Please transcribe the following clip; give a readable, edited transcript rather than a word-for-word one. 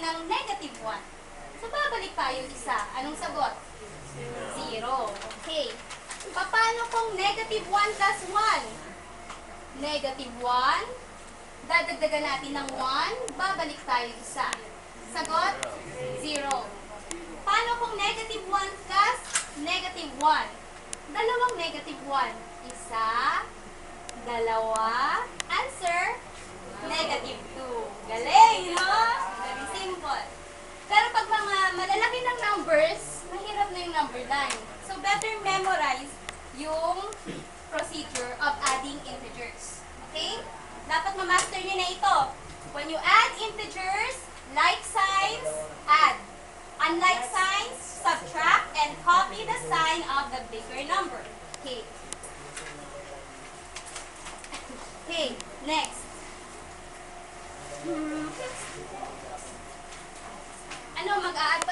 ng negative 1. So, babalik tayo isa. Anong sagot? 0. Okay. Paano kung negative 1 plus 1? Negative 1. Dadagdagan natin ng 1. Babalik tayo isa. Sagot? 0. Paano kung negative 1 plus negative 1? Dalawang negative 1. Isa, dalawa. Answer? Negative 2. Galing, no? Very simple. Pero pag mga malalaki ng numbers, mahirap na yung number line. So, better memorize yung procedure of adding integers. Okay? Dapat ma-master nyo na ito. When you add integers, like signs, add. Unlike signs, subtract and copy the sign of the bigger number. Okay. Okay, next. Ano, mag-a-add pa